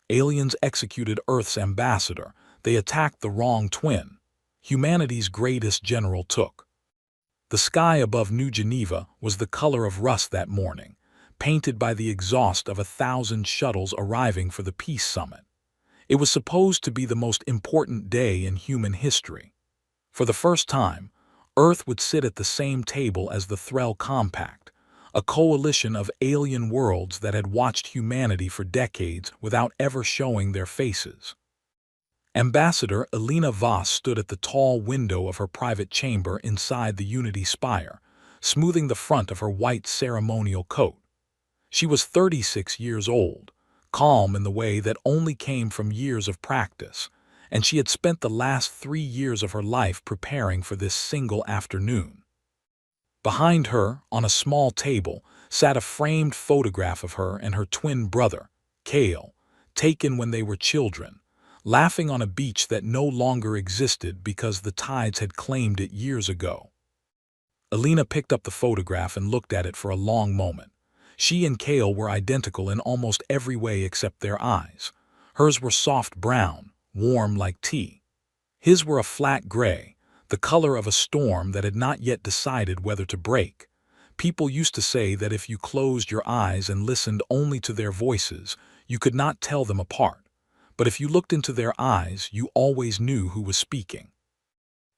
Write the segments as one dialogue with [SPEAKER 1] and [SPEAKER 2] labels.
[SPEAKER 1] Aliens executed Earth's ambassador. They attacked the wrong twin. Humanity's greatest general took. The sky above New Geneva was the color of rust that morning, painted by the exhaust of 1,000 shuttles arriving for the peace summit. It was supposed to be the most important day in human history. For the first time, Earth would sit at the same table as the Threl Compact, a coalition of alien worlds that had watched humanity for decades without ever showing their faces. Ambassador Elena Voss stood at the tall window of her private chamber inside the Unity Spire, smoothing the front of her white ceremonial coat. She was 36 years old, calm in the way that only came from years of practice, and she had spent the last 3 years of her life preparing for this single afternoon. Behind her, on a small table, sat a framed photograph of her and her twin brother, Kale, taken when they were children, laughing on a beach that no longer existed because the tides had claimed it years ago. Elena picked up the photograph and looked at it for a long moment. She and Kale were identical in almost every way except their eyes. Hers were soft brown, warm like tea. His were a flat gray, the color of a storm that had not yet decided whether to break. People used to say that if you closed your eyes and listened only to their voices, you could not tell them apart. But if you looked into their eyes, you always knew who was speaking.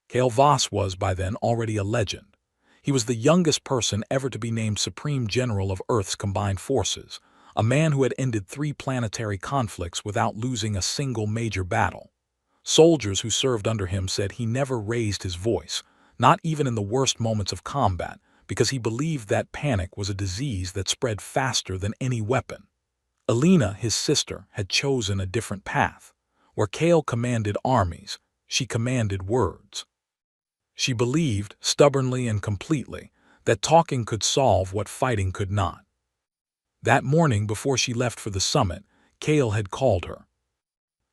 [SPEAKER 1] Kale Voss was, by then, already a legend. He was the youngest person ever to be named Supreme General of Earth's combined forces, a man who had ended 3 planetary conflicts without losing a single major battle. Soldiers who served under him said he never raised his voice, not even in the worst moments of combat, because he believed that panic was a disease that spread faster than any weapon. Elena, his sister, had chosen a different path. Where Kale commanded armies, she commanded words. She believed, stubbornly and completely, that talking could solve what fighting could not. That morning before she left for the summit, Kale had called her.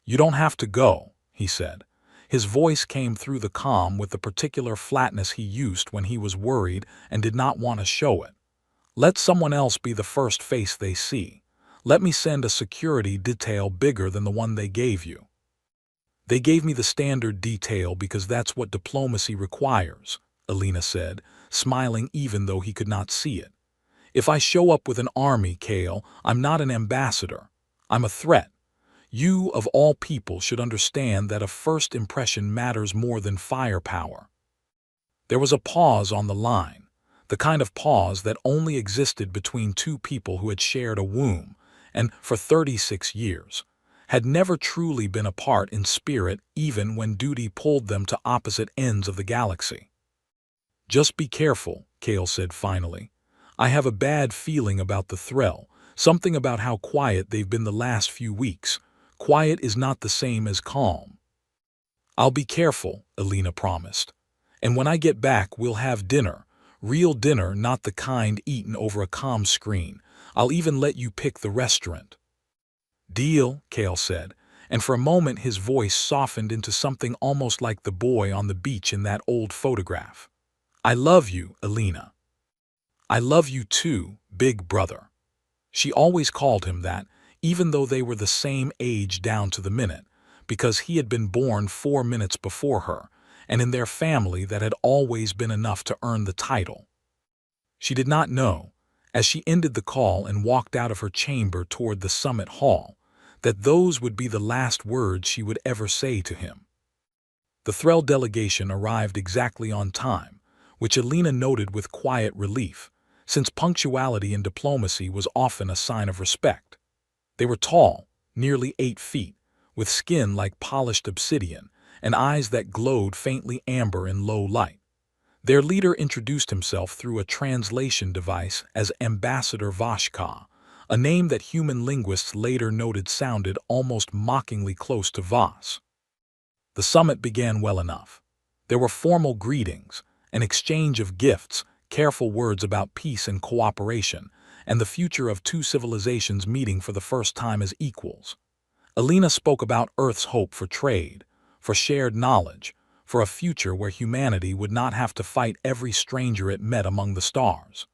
[SPEAKER 1] "You don't have to go," he said. His voice came through the calm with the particular flatness he used when he was worried and did not want to show it. "Let someone else be the first face they see. Let me send a security detail bigger than the one they gave you." "They gave me the standard detail because that's what diplomacy requires," Elena said, smiling even though he could not see it. "If I show up with an army, Kale, I'm not an ambassador. I'm a threat. You, of all people, should understand that a first impression matters more than firepower." There was a pause on the line, the kind of pause that only existed between two people who had shared a womb, and, for 36 years, had never truly been apart in spirit even when duty pulled them to opposite ends of the galaxy. "Just be careful," Kale said finally. "I have a bad feeling about the Threl, something about how quiet they've been the last few weeks. Quiet is not the same as calm." "I'll be careful," Elena promised. "And when I get back, we'll have dinner. Real dinner, not the kind eaten over a comm screen. I'll even let you pick the restaurant." "Deal," Kale said, and for a moment his voice softened into something almost like the boy on the beach in that old photograph. "I love you, Elena." "I love you too, big brother." She always called him that, even though they were the same age down to the minute, because he had been born 4 minutes before her, and in their family that had always been enough to earn the title. She did not know, as she ended the call and walked out of her chamber toward the summit hall, that those would be the last words she would ever say to him. The Threl delegation arrived exactly on time, which Elena noted with quiet relief, since punctuality in diplomacy was often a sign of respect. They were tall, nearly 8 feet, with skin like polished obsidian and eyes that glowed faintly amber in low light. Their leader introduced himself through a translation device as Ambassador Vashka, a name that human linguists later noted sounded almost mockingly close to Voss. The summit began well enough. There were formal greetings, an exchange of gifts, careful words about peace and cooperation, and the future of 2 civilizations meeting for the first time as equals. Elena spoke about Earth's hope for trade, for shared knowledge, for a future where humanity would not have to fight every stranger it met among the stars.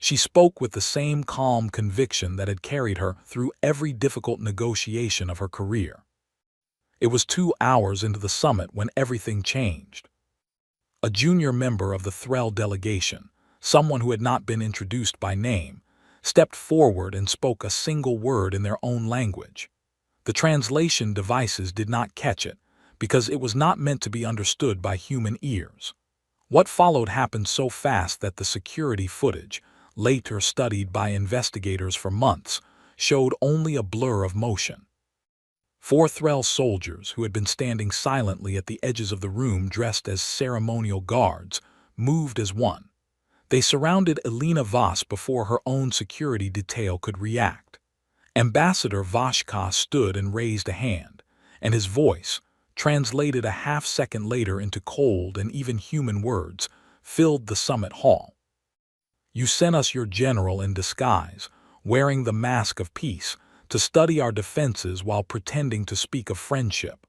[SPEAKER 1] She spoke with the same calm conviction that had carried her through every difficult negotiation of her career. It was 2 hours into the summit when everything changed. A junior member of the Threll delegation, someone who had not been introduced by name, stepped forward and spoke a single word in their own language. The translation devices did not catch it, because it was not meant to be understood by human ears. What followed happened so fast that the security footage, later studied by investigators for months, showed only a blur of motion. 4 Threll soldiers who had been standing silently at the edges of the room dressed as ceremonial guards moved as one. They surrounded Elena Voss before her own security detail could react. Ambassador Vashka stood and raised a hand, and his voice, translated a half-second later into cold and even human words, filled the summit hall. "You sent us your general in disguise, wearing the mask of peace, to study our defenses while pretending to speak of friendship.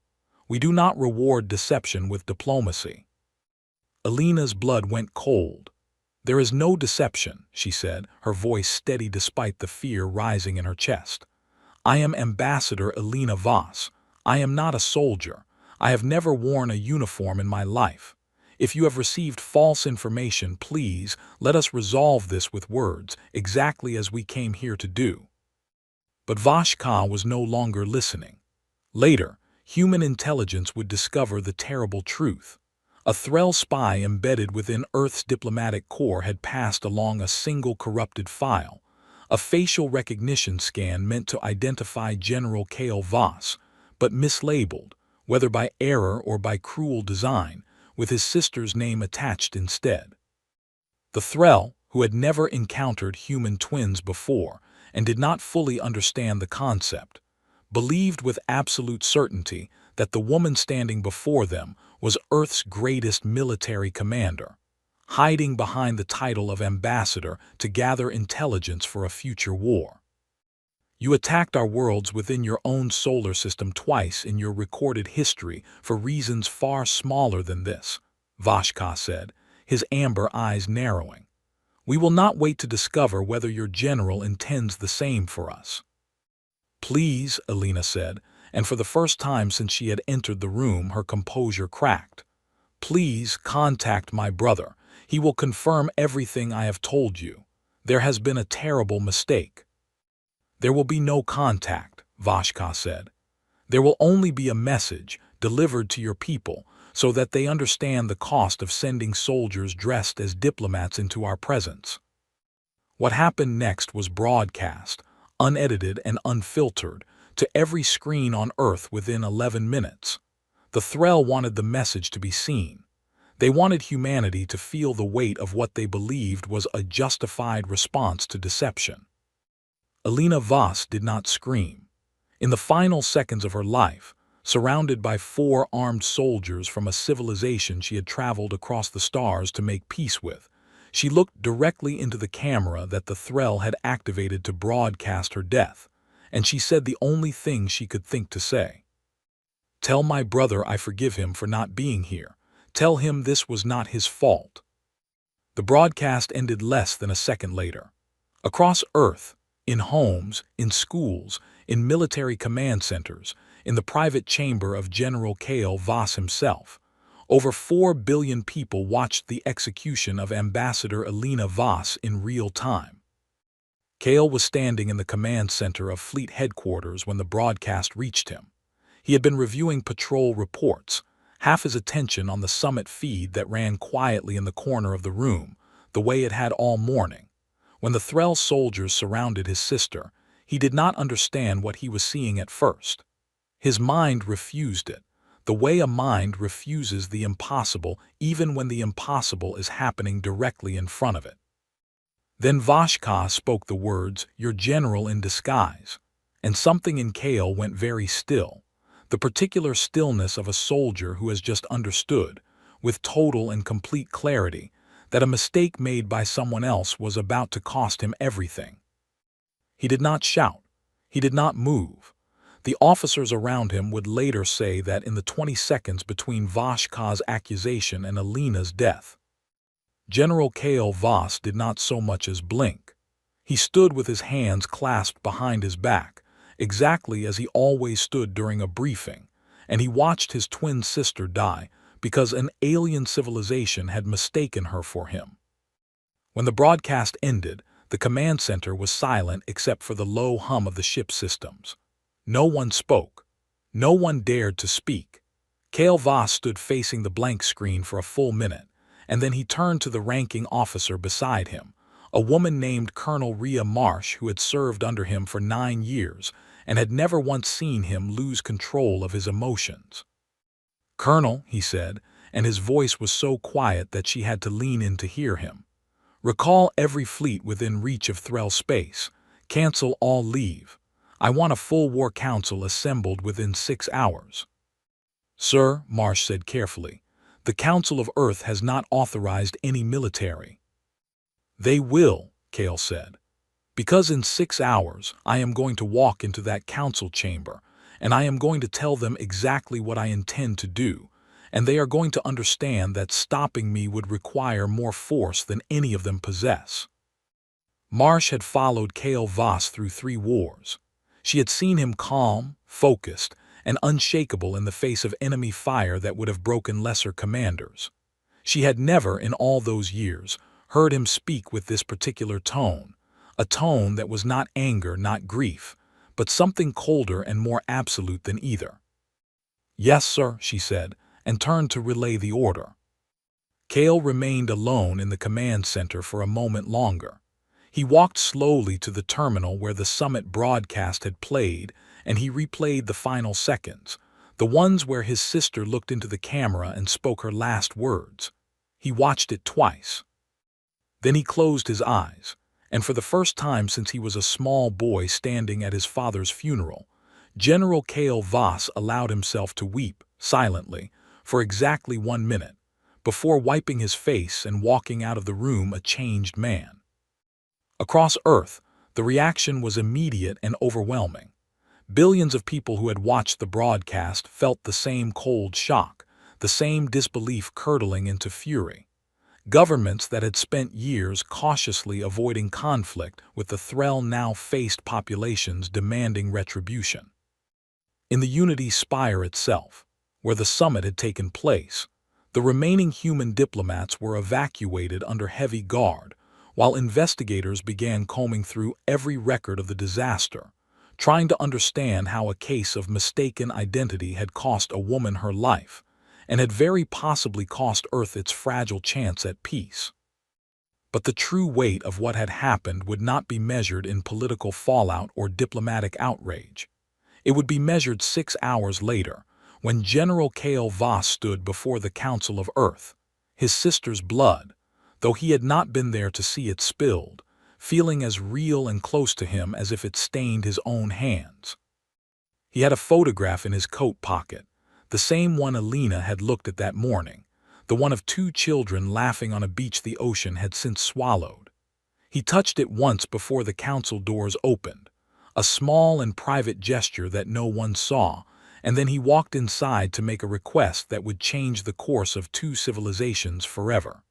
[SPEAKER 1] We do not reward deception with diplomacy." Elena's blood went cold. "There is no deception," she said, her voice steady despite the fear rising in her chest. "I am Ambassador Elena Voss. I am not a soldier. I have never worn a uniform in my life. If you have received false information, please let us resolve this with words, exactly as we came here to do." But Vashka was no longer listening. Later, human intelligence would discover the terrible truth. A Threll spy embedded within Earth's diplomatic corps had passed along a single corrupted file, a facial recognition scan meant to identify General Kale Voss, but mislabeled, whether by error or by cruel design, with his sister's name attached instead. The Threll, who had never encountered human twins before and did not fully understand the concept, believed with absolute certainty that the woman standing before them was Earth's greatest military commander, hiding behind the title of ambassador to gather intelligence for a future war. "You attacked our worlds within your own solar system twice in your recorded history for reasons far smaller than this," Vashka said, his amber eyes narrowing. "We will not wait to discover whether your general intends the same for us." "Please," Elena said, and for the first time since she had entered the room her composure cracked. "Please contact my brother. He will confirm everything I have told you. There has been a terrible mistake." "There will be no contact," Vashka said. "There will only be a message delivered to your people so that they understand the cost of sending soldiers dressed as diplomats into our presence." What happened next was broadcast, unedited and unfiltered, to every screen on Earth within 11 minutes. The Threll wanted the message to be seen. They wanted humanity to feel the weight of what they believed was a justified response to deception. Elena Voss did not scream. In the final seconds of her life, surrounded by 4 armed soldiers from a civilization she had traveled across the stars to make peace with, she looked directly into the camera that the Threll had activated to broadcast her death, and she said the only thing she could think to say. "Tell my brother I forgive him for not being here. Tell him this was not his fault." The broadcast ended less than a second later. Across Earth, in homes, in schools, in military command centers, in the private chamber of General Kale Voss himself, over 4 billion people watched the execution of Ambassador Elena Voss in real time. Kale was standing in the command center of Fleet Headquarters when the broadcast reached him. He had been reviewing patrol reports, half his attention on the summit feed that ran quietly in the corner of the room, the way it had all morning. When the Threll soldiers surrounded his sister, he did not understand what he was seeing at first. His mind refused it, the way a mind refuses the impossible even when the impossible is happening directly in front of it. Then Vashka spoke the words, "Your general in disguise," and something in Kale went very still, the particular stillness of a soldier who has just understood, with total and complete clarity, that a mistake made by someone else was about to cost him everything. He did not shout. He did not move. The officers around him would later say that in the 20 seconds between Vashka's accusation and Elena's death, General Kale Voss did not so much as blink. He stood with his hands clasped behind his back, exactly as he always stood during a briefing, and he watched his twin sister die because an alien civilization had mistaken her for him. When the broadcast ended, the command center was silent except for the low hum of the ship's systems. No one spoke. No one dared to speak. Kale Voss stood facing the blank screen for a full minute, and then he turned to the ranking officer beside him, a woman named Colonel Rhea Marsh who had served under him for 9 years and had never once seen him lose control of his emotions. "Colonel," he said, and his voice was so quiet that she had to lean in to hear him. "Recall every fleet within reach of Threll space. Cancel all leave. I want a full war council assembled within 6 hours." "Sir," Marsh said carefully, "the Council of Earth has not authorized any military." "They will," Kale said, "because in 6 hours I am going to walk into that council chamber, and I am going to tell them exactly what I intend to do, and they are going to understand that stopping me would require more force than any of them possess." Marsh had followed Kale Voss through 3 wars. She had seen him calm, focused, and unshakable in the face of enemy fire that would have broken lesser commanders. She had never, in all those years, heard him speak with this particular tone, a tone that was not anger, not grief, but something colder and more absolute than either. "Yes, sir," she said, and turned to relay the order. Kale remained alone in the command center for a moment longer. He walked slowly to the terminal where the summit broadcast had played, and he replayed the final seconds, the ones where his sister looked into the camera and spoke her last words. He watched it twice. Then he closed his eyes, and for the first time since he was a small boy standing at his father's funeral, General Kale Voss allowed himself to weep, silently, for exactly 1 minute, before wiping his face and walking out of the room a changed man. Across Earth, the reaction was immediate and overwhelming. Billions of people who had watched the broadcast felt the same cold shock, the same disbelief curdling into fury. Governments that had spent years cautiously avoiding conflict with the Threll now faced populations demanding retribution. In the Unity Spire itself, where the summit had taken place, the remaining human diplomats were evacuated under heavy guard, while investigators began combing through every record of the disaster, trying to understand how a case of mistaken identity had cost a woman her life, and had very possibly cost Earth its fragile chance at peace. But the true weight of what had happened would not be measured in political fallout or diplomatic outrage. It would be measured 6 hours later, when General Kale Voss stood before the Council of Earth, his sister's blood, though he had not been there to see it spilled, feeling as real and close to him as if it stained his own hands. He had a photograph in his coat pocket, the same one Alina had looked at that morning, the one of 2 children laughing on a beach the ocean had since swallowed. He touched it once before the council doors opened, a small and private gesture that no one saw, and then he walked inside to make a request that would change the course of 2 civilizations forever.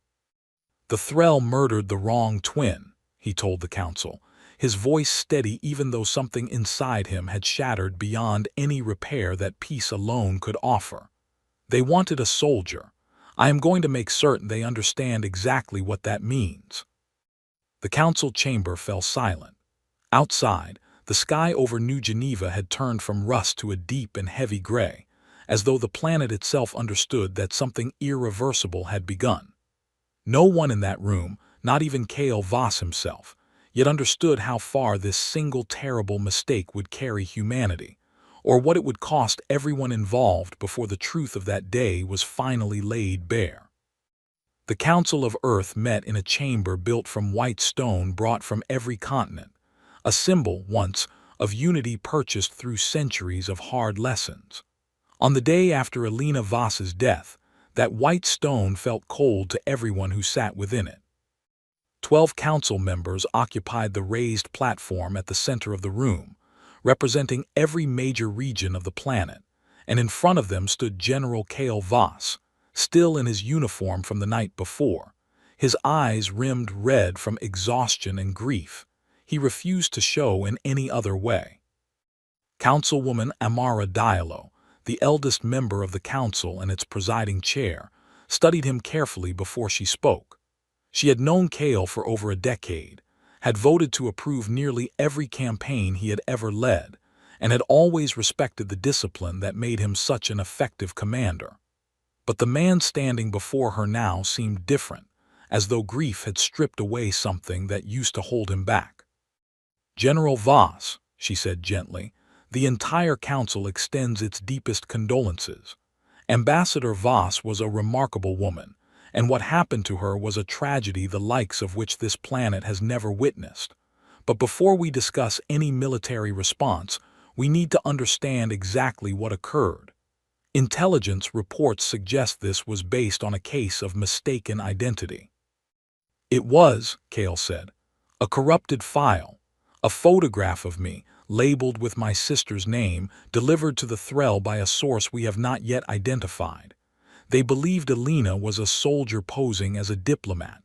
[SPEAKER 1] "The Threll murdered the wrong twin," he told the council, his voice steady even though something inside him had shattered beyond any repair that peace alone could offer. "They wanted a soldier. I am going to make certain they understand exactly what that means." The council chamber fell silent. Outside, the sky over New Geneva had turned from rust to a deep and heavy gray, as though the planet itself understood that something irreversible had begun. No one in that room, not even Kale Voss himself, yet understood how far this single terrible mistake would carry humanity, or what it would cost everyone involved before the truth of that day was finally laid bare. The Council of Earth met in a chamber built from white stone brought from every continent, a symbol, once, of unity purchased through centuries of hard lessons. On the day after Alina Voss's death, that white stone felt cold to everyone who sat within it. 12 council members occupied the raised platform at the center of the room, representing every major region of the planet, and in front of them stood General Kale Voss, still in his uniform from the night before, His eyes rimmed red from exhaustion and grief. He refused to show in any other way. Councilwoman Amara Diallo, the eldest member of the council and its presiding chair, studied him carefully before she spoke. She had known Cale for over a decade, had voted to approve nearly every campaign he had ever led, and had always respected the discipline that made him such an effective commander. But the man standing before her now seemed different, as though grief had stripped away something that used to hold him back. "General Voss," she said gently, "the entire council extends its deepest condolences. Ambassador Voss was a remarkable woman, and what happened to her was a tragedy the likes of which this planet has never witnessed. But before we discuss any military response, we need to understand exactly what occurred. Intelligence reports suggest this was based on a case of mistaken identity." "It was," Cale said, "a corrupted file, a photograph of me, labeled with my sister's name, delivered to the Threll by a source we have not yet identified. They believed Alina was a soldier posing as a diplomat.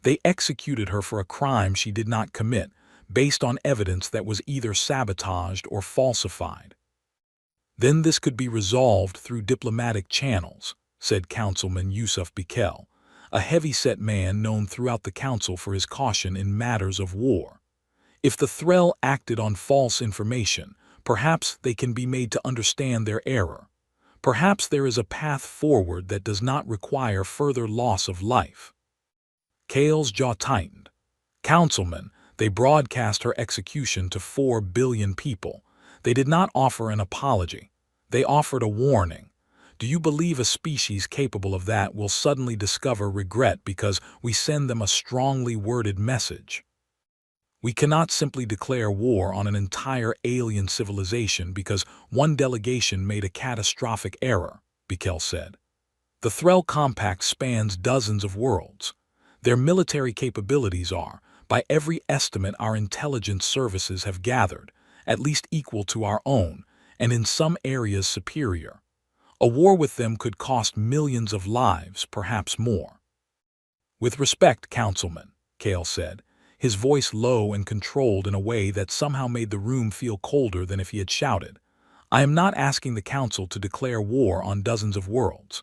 [SPEAKER 1] They executed her for a crime she did not commit, based on evidence that was either sabotaged or falsified." "Then this could be resolved through diplomatic channels," said Councilman Yusuf Bikel, a heavy-set man known throughout the council for his caution in matters of war. "If the Threll acted on false information, perhaps they can be made to understand their error. Perhaps there is a path forward that does not require further loss of life." Cale's jaw tightened. "Councilman, they broadcast her execution to 4 billion people. They did not offer an apology. They offered a warning. Do you believe a species capable of that will suddenly discover regret because we send them a strongly worded message? We cannot simply declare war on an entire alien civilization because one delegation made a catastrophic error," Bikel said. "The Threll Compact spans dozens of worlds. Their military capabilities are, by every estimate our intelligence services have gathered, at least equal to our own, and in some areas superior. A war with them could cost millions of lives, perhaps more." "With respect, Councilman," Cale said, his voice low and controlled in a way that somehow made the room feel colder than if he had shouted, "I am not asking the Council to declare war on dozens of worlds.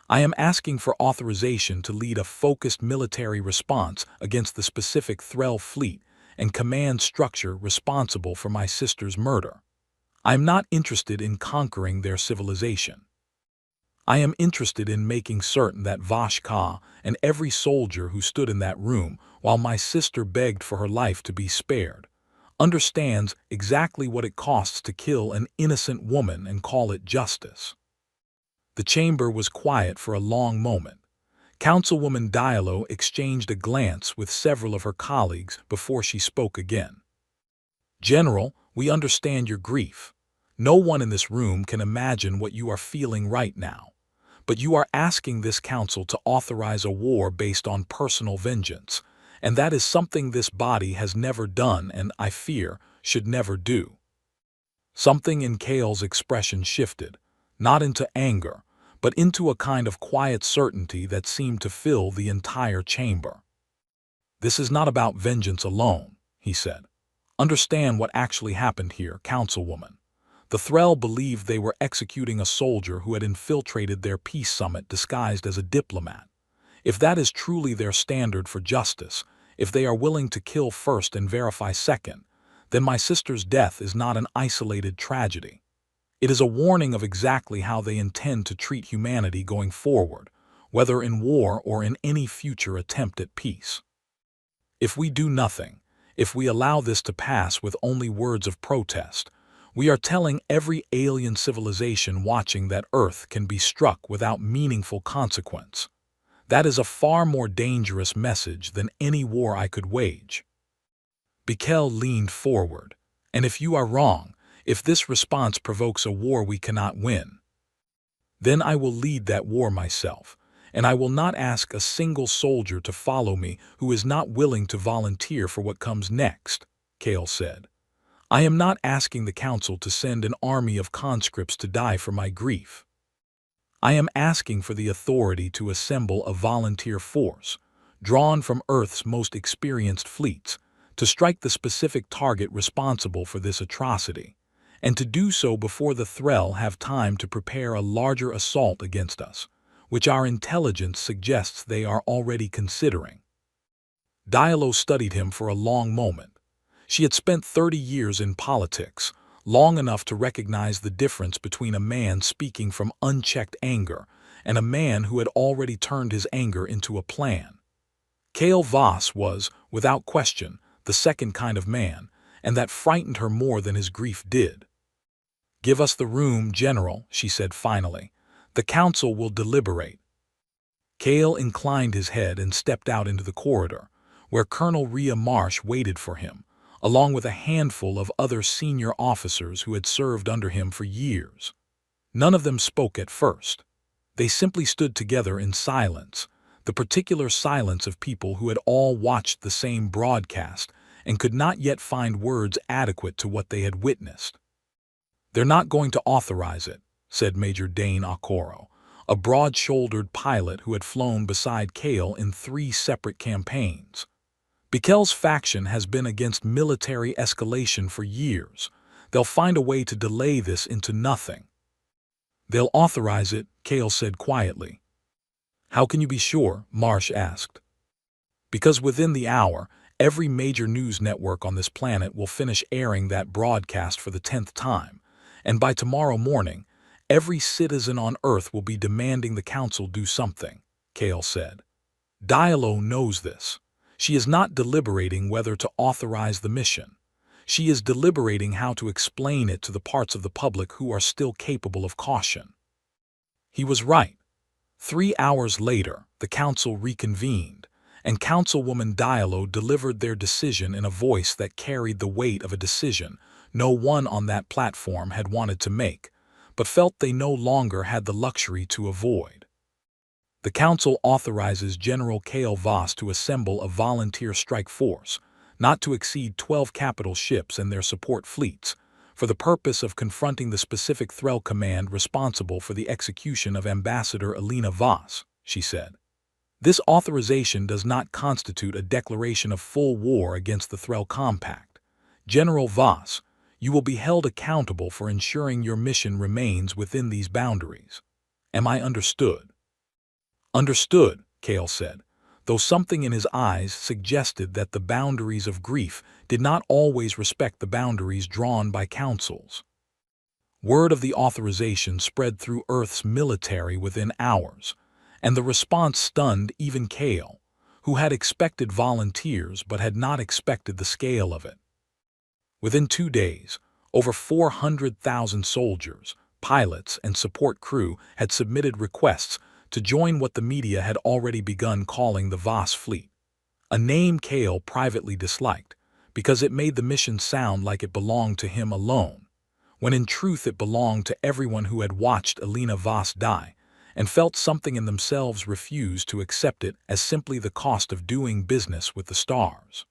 [SPEAKER 1] I am asking for authorization to lead a focused military response against the specific Threll fleet and command structure responsible for my sister's murder. I am not interested in conquering their civilization. I am interested in making certain that Vashka and every soldier who stood in that room while my sister begged for her life to be spared understands exactly what it costs to kill an innocent woman and call it justice." The chamber was quiet for a long moment. Councilwoman Diallo exchanged a glance with several of her colleagues before she spoke again. "General, we understand your grief. No one in this room can imagine what you are feeling right now. But you are asking this council to authorize a war based on personal vengeance, and that is something this body has never done and, I fear, should never do." Something in Cale's expression shifted, not into anger, but into a kind of quiet certainty that seemed to fill the entire chamber. "This is not about vengeance alone," he said. "Understand what actually happened here, Councilwoman. The Threll believed they were executing a soldier who had infiltrated their peace summit disguised as a diplomat. If that is truly their standard for justice, if they are willing to kill first and verify second, then my sister's death is not an isolated tragedy. It is a warning of exactly how they intend to treat humanity going forward, whether in war or in any future attempt at peace. If we do nothing, if we allow this to pass with only words of protest, we are telling every alien civilization watching that Earth can be struck without meaningful consequence. That is a far more dangerous message than any war I could wage." Bikel leaned forward. "And if you are wrong, if this response provokes a war we cannot win, then I will lead that war myself, and I will not ask a single soldier to follow me who is not willing to volunteer for what comes next," Cale said. "I am not asking the council to send an army of conscripts to die for my grief. I am asking for the authority to assemble a volunteer force, drawn from Earth's most experienced fleets, to strike the specific target responsible for this atrocity, and to do so before the Threll have time to prepare a larger assault against us, which our intelligence suggests they are already considering. Diallo studied him for a long moment. She had spent 30 years in politics, long enough to recognize the difference between a man speaking from unchecked anger and a man who had already turned his anger into a plan. Cale Voss was, without question, the second kind of man, and that frightened her more than his grief did. "Give us the room, General," she said finally. "The council will deliberate." Cale inclined his head and stepped out into the corridor, where Colonel Rhea Marsh waited for him, along with a handful of other senior officers who had served under him for years. None of them spoke at first. They simply stood together in silence, the particular silence of people who had all watched the same broadcast and could not yet find words adequate to what they had witnessed. "They're not going to authorize it," said Major Dane Okoro, a broad-shouldered pilot who had flown beside Cale in 3 separate campaigns. "Bikel's faction has been against military escalation for years. They'll find a way to delay this into nothing." "They'll authorize it," Cale said quietly. "How can you be sure?" Marsh asked. "Because within the hour, every major news network on this planet will finish airing that broadcast for the 10th time, and by tomorrow morning, every citizen on Earth will be demanding the Council do something," Cale said. "Diallo knows this. She is not deliberating whether to authorize the mission. She is deliberating how to explain it to the parts of the public who are still capable of caution." He was right. 3 hours later, the council reconvened, and Councilwoman Diallo delivered their decision in a voice that carried the weight of a decision no one on that platform had wanted to make, but felt they no longer had the luxury to avoid. "The Council authorizes General Cale Voss to assemble a volunteer strike force, not to exceed 12 capital ships and their support fleets, for the purpose of confronting the specific Threll command responsible for the execution of Ambassador Alina Voss," she said. "This authorization does not constitute a declaration of full war against the Threll Compact. General Voss, you will be held accountable for ensuring your mission remains within these boundaries. Am I understood?" "Understood," Cale said, though something in his eyes suggested that the boundaries of grief did not always respect the boundaries drawn by councils. Word of the authorization spread through Earth's military within hours, and the response stunned even Cale, who had expected volunteers but had not expected the scale of it. Within 2 days, over 400,000 soldiers, pilots, and support crew had submitted requests to join what the media had already begun calling the Voss Fleet, a name Cale privately disliked because it made the mission sound like it belonged to him alone, when in truth it belonged to everyone who had watched Alina Voss die and felt something in themselves refuse to accept it as simply the cost of doing business with the stars.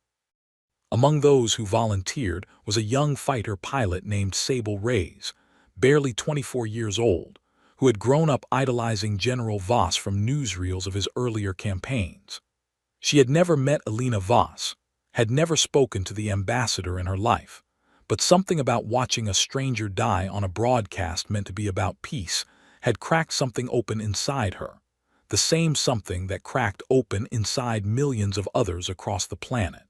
[SPEAKER 1] Among those who volunteered was a young fighter pilot named Sable Reyes, barely 24 years old, who had grown up idolizing General Voss from newsreels of his earlier campaigns. She had never met Alina Voss, had never spoken to the ambassador in her life, but something about watching a stranger die on a broadcast meant to be about peace had cracked something open inside her, the same something that cracked open inside millions of others across the planet.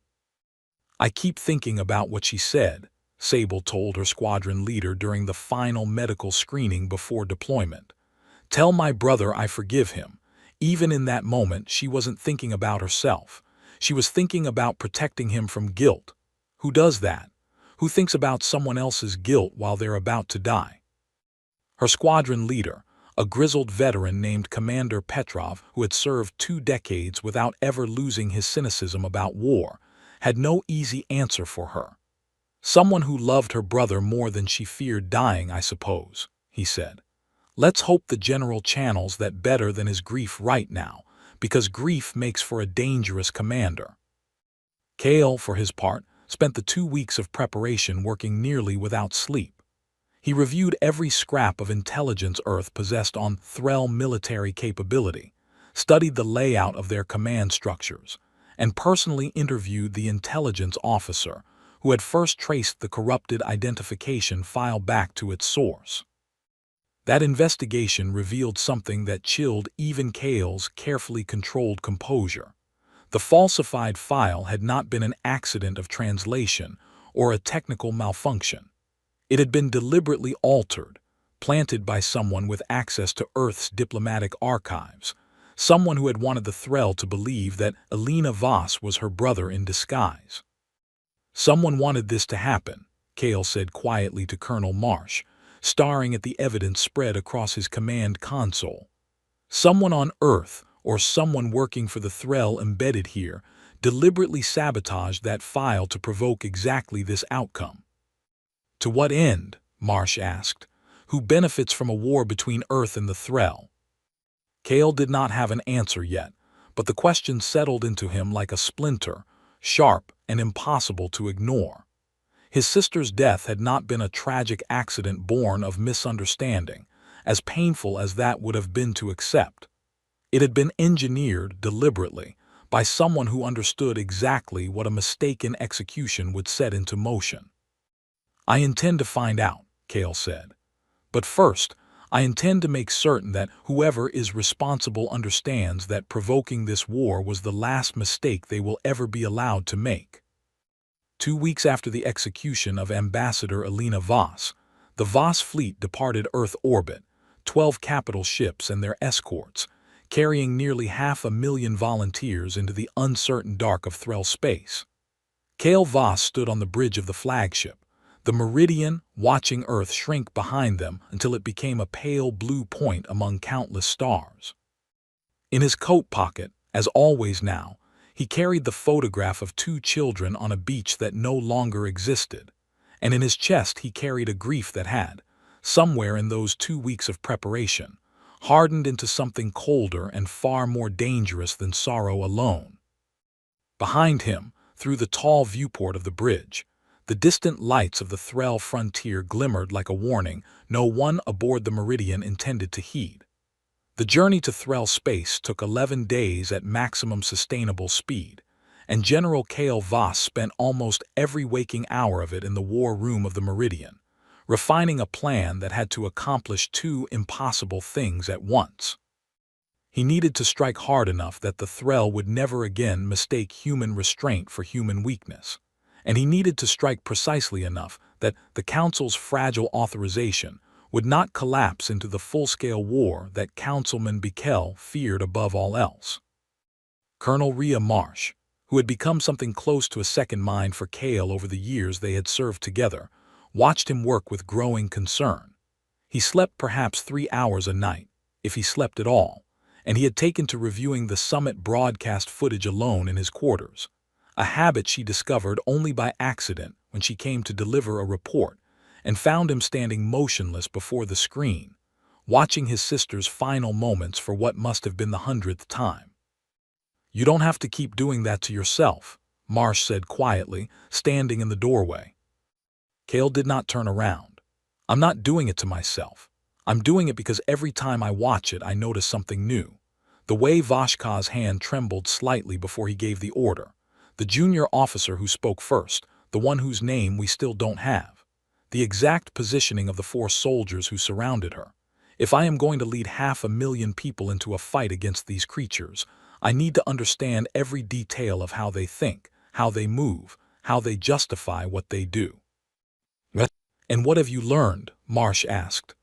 [SPEAKER 1] "I keep thinking about what she said," Sable told her squadron leader during the final medical screening before deployment. "Tell my brother I forgive him." Even in that moment, she wasn't thinking about herself. She was thinking about protecting him from guilt. Who does that? Who thinks about someone else's guilt while they're about to die? Her squadron leader, a grizzled veteran named Commander Petrov, who had served 2 decades without ever losing his cynicism about war, had no easy answer for her. "Someone who loved her brother more than she feared dying, I suppose," he said. "Let's hope the general channels that better than his grief right now, because grief makes for a dangerous commander." Cale, for his part, spent the 2 weeks of preparation working nearly without sleep. He reviewed every scrap of intelligence Earth possessed on Threll military capability, studied the layout of their command structures, and personally interviewed the intelligence officer who had first traced the corrupted identification file back to its source. That investigation revealed something that chilled even Kale's carefully controlled composure. The falsified file had not been an accident of translation or a technical malfunction. It had been deliberately altered, planted by someone with access to Earth's diplomatic archives, someone who had wanted the Threll to believe that Elena Voss was her brother in disguise. Someone wanted this to happen, Kale said quietly to Colonel Marsh, staring at the evidence spread across his command console. Someone on Earth, or someone working for the Threll embedded here, deliberately sabotaged that file to provoke exactly this outcome. To what end? Marsh asked. Who benefits from a war between Earth and the Threll? Kale did not have an answer yet, but the question settled into him like a splinter, sharp and impossible to ignore. His sister's death had not been a tragic accident born of misunderstanding, as painful as that would have been to accept. It had been engineered deliberately by someone who understood exactly what a mistaken execution would set into motion. I intend to find out, Kale said. But first, I intend to make certain that whoever is responsible understands that provoking this war was the last mistake they will ever be allowed to make. 2 weeks after the execution of Ambassador Elena Voss, the Voss fleet departed Earth orbit, 12 capital ships and their escorts, carrying nearly 500,000 volunteers into the uncertain dark of Threll space. Kale Voss stood on the bridge of the flagship, the Meridian, watching Earth shrink behind them until it became a pale blue point among countless stars. In his coat pocket, as always now, he carried the photograph of 2 children on a beach that no longer existed, and in his chest he carried a grief that had, somewhere in those 2 weeks of preparation, hardened into something colder and far more dangerous than sorrow alone. Behind him, through the tall viewport of the bridge, the distant lights of the Threll frontier glimmered like a warning no one aboard the Meridian intended to heed. The journey to Threll space took 11 days at maximum sustainable speed, and General Kale Voss spent almost every waking hour of it in the war room of the Meridian, refining a plan that had to accomplish 2 impossible things at once. He needed to strike hard enough that the Threll would never again mistake human restraint for human weakness, and he needed to strike precisely enough that the Council's fragile authorization would not collapse into the full-scale war that Councilman Bickel feared above all else. Colonel Rhea Marsh, who had become something close to a second mind for Kale over the years they had served together, watched him work with growing concern. He slept perhaps 3 hours a night, if he slept at all, and he had taken to reviewing the summit broadcast footage alone in his quarters, a habit she discovered only by accident when she came to deliver a report, and found him standing motionless before the screen, watching his sister's final moments for what must have been the 100th time. You don't have to keep doing that to yourself, Marsh said quietly, standing in the doorway. Kale did not turn around. I'm not doing it to myself. I'm doing it because every time I watch it I notice something new. The way Voshka's hand trembled slightly before he gave the order. The junior officer who spoke first, the one whose name we still don't have. The exact positioning of the 4 soldiers who surrounded her. If I am going to lead 500,000 people into a fight against these creatures, I need to understand every detail of how they think, how they move, how they justify what they do. And what have you learned? Marsh asked.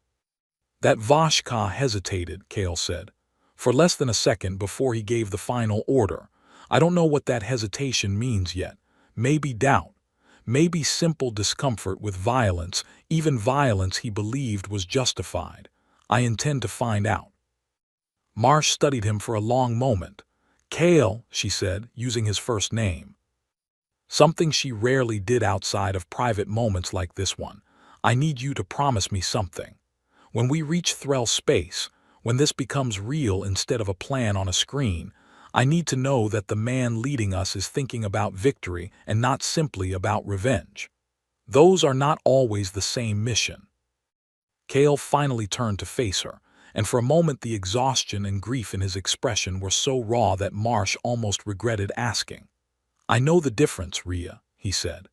[SPEAKER 1] That Voshka hesitated, Kale said, for less than a second before he gave the final order. I don't know what that hesitation means yet. Maybe doubt. Maybe simple discomfort with violence, even violence he believed was justified. I intend to find out. Marsh studied him for a long moment. Kale, she said, using his first name. Something she rarely did outside of private moments like this one. I need you to promise me something. When we reach Threll space, when this becomes real instead of a plan on a screen, I need to know that the man leading us is thinking about victory and not simply about revenge. Those are not always the same mission. Kale finally turned to face her, and for a moment the exhaustion and grief in his expression were so raw that Marsh almost regretted asking. "I know the difference, Rhea," he said.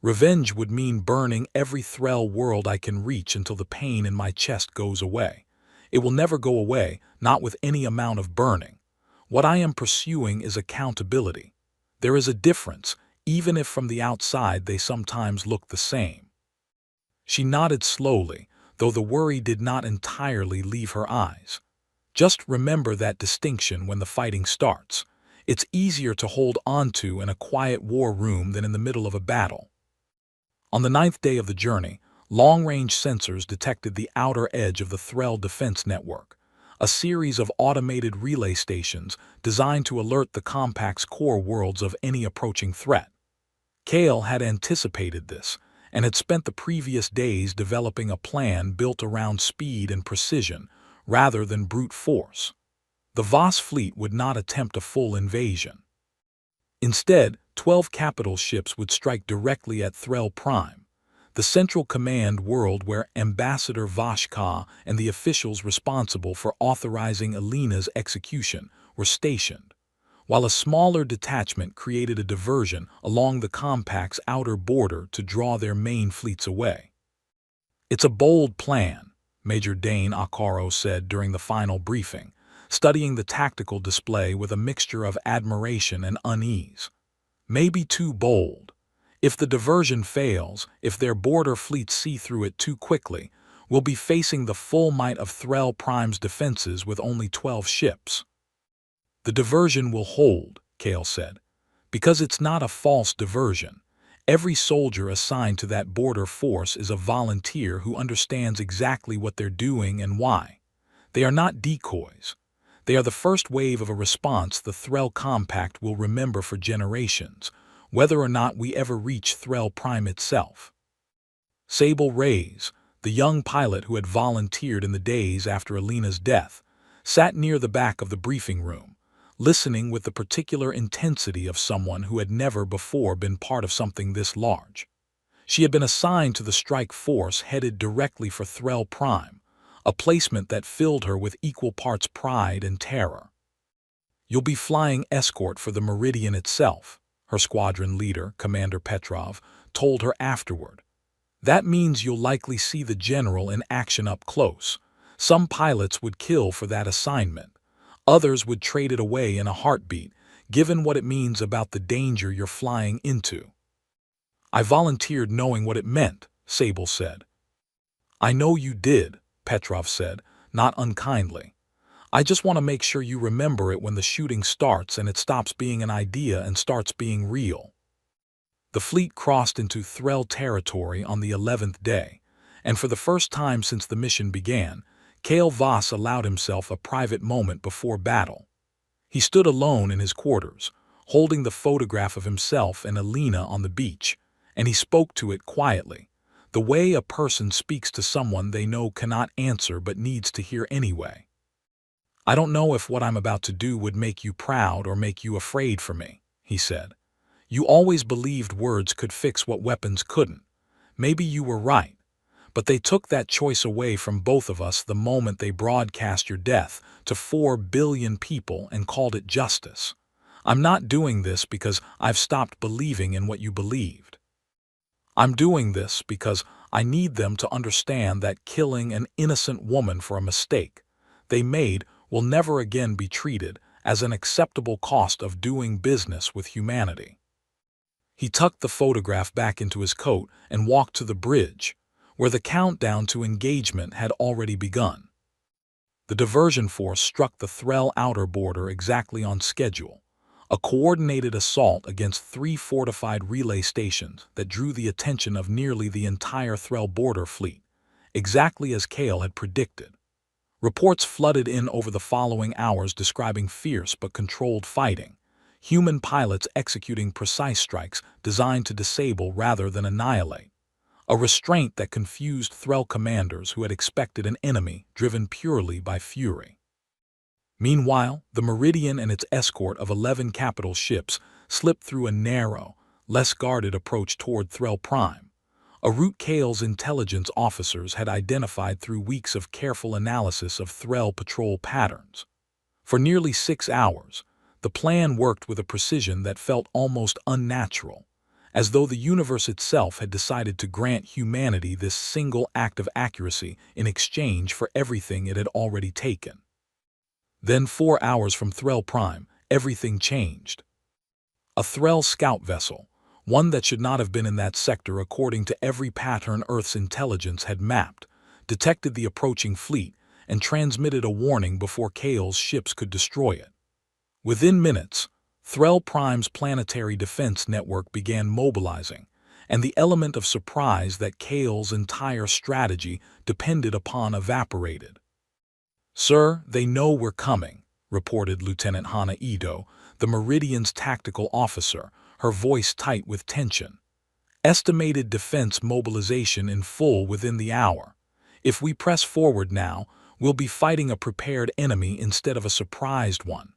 [SPEAKER 1] "Revenge would mean burning every Threll world I can reach until the pain in my chest goes away. It will never go away, not with any amount of burning. What I am pursuing is accountability. There is a difference, even if from the outside they sometimes look the same." She nodded slowly, though the worry did not entirely leave her eyes. "Just remember that distinction when the fighting starts. It's easier to hold onto in a quiet war room than in the middle of a battle." On the 9th day of the journey, long-range sensors detected the outer edge of the Threll defense network, a series of automated relay stations designed to alert the compact's core worlds of any approaching threat. Kale had anticipated this, and had spent the previous days developing a plan built around speed and precision rather than brute force. The Voss fleet would not attempt a full invasion. Instead, 12 capital ships would strike directly at Threll Prime, the central command world where Ambassador Vashka and the officials responsible for authorizing Alina's execution were stationed, while a smaller detachment created a diversion along the compact's outer border to draw their main fleets away. "It's a bold plan," Major Dane Akaro said during the final briefing, studying the tactical display with a mixture of admiration and unease. "Maybe too bold. If the diversion fails, if their border fleets see through it too quickly, we'll be facing the full might of Threll Prime's defenses with only 12 ships." "The diversion will hold," Kale said, "because it's not a false diversion. Every soldier assigned to that border force is a volunteer who understands exactly what they're doing and why. They are not decoys. They are the first wave of a response the Threll Compact will remember for generations, whether or not we ever reach Threll Prime itself." Sable Reyes, the young pilot who had volunteered in the days after Alina's death, sat near the back of the briefing room, listening with the particular intensity of someone who had never before been part of something this large. She had been assigned to the strike force headed directly for Threll Prime, a placement that filled her with equal parts pride and terror. "You'll be flying escort for the Meridian itself," her squadron leader, Commander Petrov, told her afterward. "That means you'll likely see the general in action up close. Some pilots would kill for that assignment. Others would trade it away in a heartbeat, given what it means about the danger you're flying into." "I volunteered knowing what it meant," Sable said. "I know you did," Petrov said, not unkindly. "I just want to make sure you remember it when the shooting starts and it stops being an idea and starts being real." The fleet crossed into Threll territory on the 11th day, and for the first time since the mission began, Kale Voss allowed himself a private moment before battle. He stood alone in his quarters, holding the photograph of himself and Alina on the beach, and he spoke to it quietly, the way a person speaks to someone they know cannot answer but needs to hear anyway. "I don't know if what I'm about to do would make you proud or make you afraid for me," he said. "You always believed words could fix what weapons couldn't. Maybe you were right, but they took that choice away from both of us the moment they broadcast your death to 4 billion people and called it justice. I'm not doing this because I've stopped believing in what you believed. I'm doing this because I need them to understand that killing an innocent woman for a mistake they made will never again be treated as an acceptable cost of doing business with humanity." He tucked the photograph back into his coat and walked to the bridge, where the countdown to engagement had already begun. The diversion force struck the Threll outer border exactly on schedule, a coordinated assault against 3 fortified relay stations that drew the attention of nearly the entire Threll border fleet, exactly as Kale had predicted. Reports flooded in over the following hours describing fierce but controlled fighting, human pilots executing precise strikes designed to disable rather than annihilate, a restraint that confused Threll commanders who had expected an enemy driven purely by fury. Meanwhile, the Meridian and its escort of 11 capital ships slipped through a narrow, less guarded approach toward Threll Prime, a route Kale's intelligence officers had identified through weeks of careful analysis of Threll patrol patterns. For nearly 6 hours, the plan worked with a precision that felt almost unnatural, as though the universe itself had decided to grant humanity this single act of accuracy in exchange for everything it had already taken. Then 4 hours from Threll Prime, everything changed. A Threll scout vessel, one that should not have been in that sector according to every pattern Earth's intelligence had mapped, detected the approaching fleet and transmitted a warning before Kale's ships could destroy it. Within minutes, Threll Prime's planetary defense network began mobilizing, and the element of surprise that Kale's entire strategy depended upon evaporated. "Sir, they know we're coming," reported Lieutenant Hana Ito, the Meridian's tactical officer, her voice tight with tension. "Estimated defense mobilization in full within the hour. If we press forward now, we'll be fighting a prepared enemy instead of a surprised one."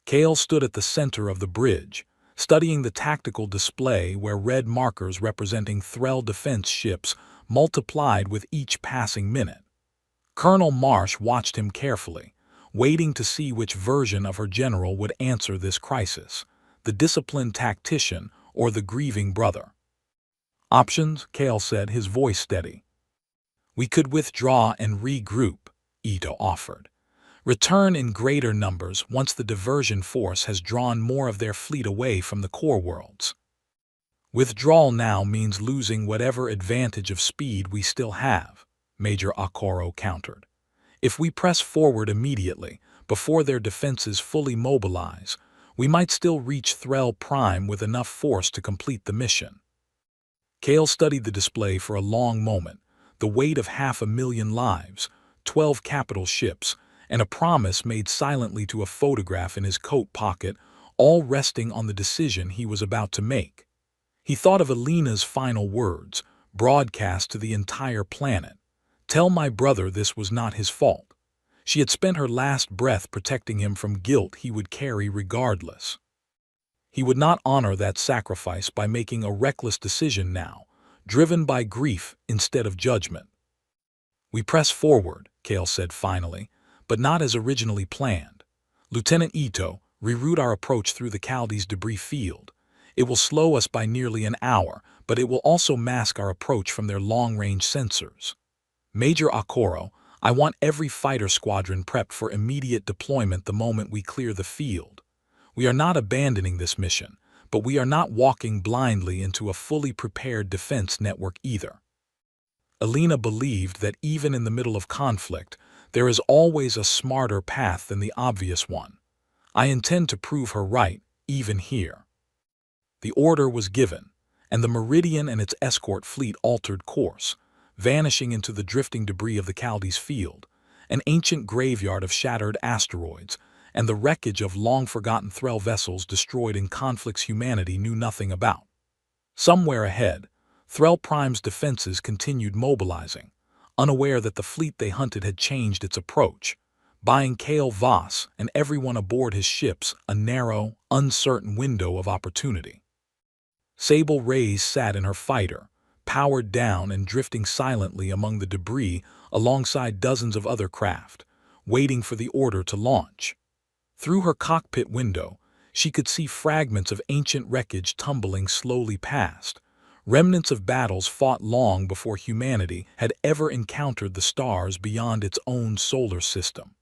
[SPEAKER 1] Kale stood at the center of the bridge, studying the tactical display where red markers representing Threll defense ships multiplied with each passing minute. Colonel Marsh watched him carefully, waiting to see which version of her general would answer this crisis, the disciplined tactician or the grieving brother. "Options," Kale said, his voice steady. "We could withdraw and regroup," Ito offered. "Return in greater numbers once the diversion force has drawn more of their fleet away from the core worlds." "Withdrawal now means losing whatever advantage of speed we still have," Major Akoro countered. "If we press forward immediately, before their defenses fully mobilize, we might still reach Threll Prime with enough force to complete the mission." Kale studied the display for a long moment, the weight of 500,000 lives, 12 capital ships, and a promise made silently to a photograph in his coat pocket, all resting on the decision he was about to make. He thought of Alina's final words, broadcast to the entire planet. Tell my brother this was not his fault. She had spent her last breath protecting him from guilt he would carry regardless. He would not honor that sacrifice by making a reckless decision now, driven by grief instead of judgment. "We press forward," Kale said finally, "but not as originally planned. Lieutenant Ito, reroute our approach through the Chaldees debris field. It will slow us by nearly an hour, but it will also mask our approach from their long-range sensors. Major Akoro, I want every fighter squadron prepped for immediate deployment the moment we clear the field. We are not abandoning this mission, but we are not walking blindly into a fully prepared defense network either." Alina believed that even in the middle of conflict, there is always a smarter path than the obvious one. "I intend to prove her right, even here." The order was given, and the Meridian and its escort fleet altered course, vanishing into the drifting debris of the Chaldees field, an ancient graveyard of shattered asteroids, and the wreckage of long-forgotten Threll vessels destroyed in conflicts humanity knew nothing about. Somewhere ahead, Threll Prime's defenses continued mobilizing, unaware that the fleet they hunted had changed its approach, buying Kale Voss and everyone aboard his ships a narrow, uncertain window of opportunity. Sable Reyes sat in her fighter, powered down and drifting silently among the debris alongside dozens of other craft, waiting for the order to launch. Through her cockpit window, she could see fragments of ancient wreckage tumbling slowly past, remnants of battles fought long before humanity had ever encountered the stars beyond its own solar system.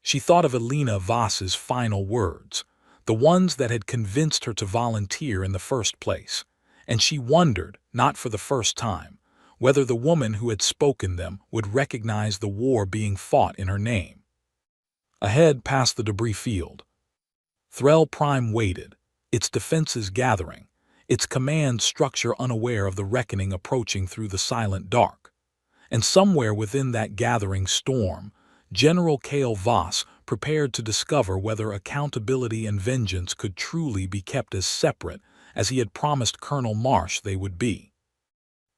[SPEAKER 1] She thought of Alina Voss's final words, the ones that had convinced her to volunteer in the first place, and she wondered, not for the first time, whether the woman who had spoken them would recognize the war being fought in her name. Ahead past the debris field, Threll Prime waited, its defenses gathering, its command structure unaware of the reckoning approaching through the silent dark. And somewhere within that gathering storm, General Kale Voss prepared to discover whether accountability and vengeance could truly be kept as separate as he had promised Colonel Marsh they would be.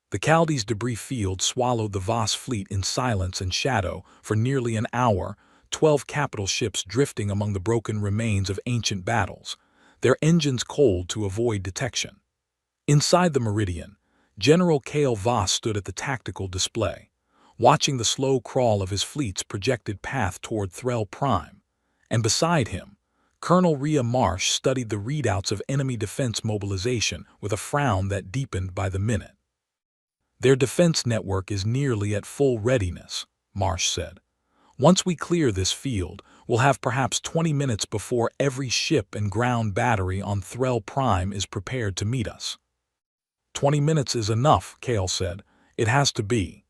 [SPEAKER 1] The Chaldees debris field swallowed the Voss fleet in silence and shadow for nearly an hour, 12 capital ships drifting among the broken remains of ancient battles, their engines cold to avoid detection. Inside the Meridian, General Kale Voss stood at the tactical display, watching the slow crawl of his fleet's projected path toward Threl Prime, and beside him, Colonel Rhea Marsh studied the readouts of enemy defense mobilization with a frown that deepened by the minute. "Their defense network is nearly at full readiness," Marsh said. "Once we clear this field, we'll have perhaps 20 minutes before every ship and ground battery on Threl Prime is prepared to meet us." 20 minutes is enough, Kale said. "It has to be."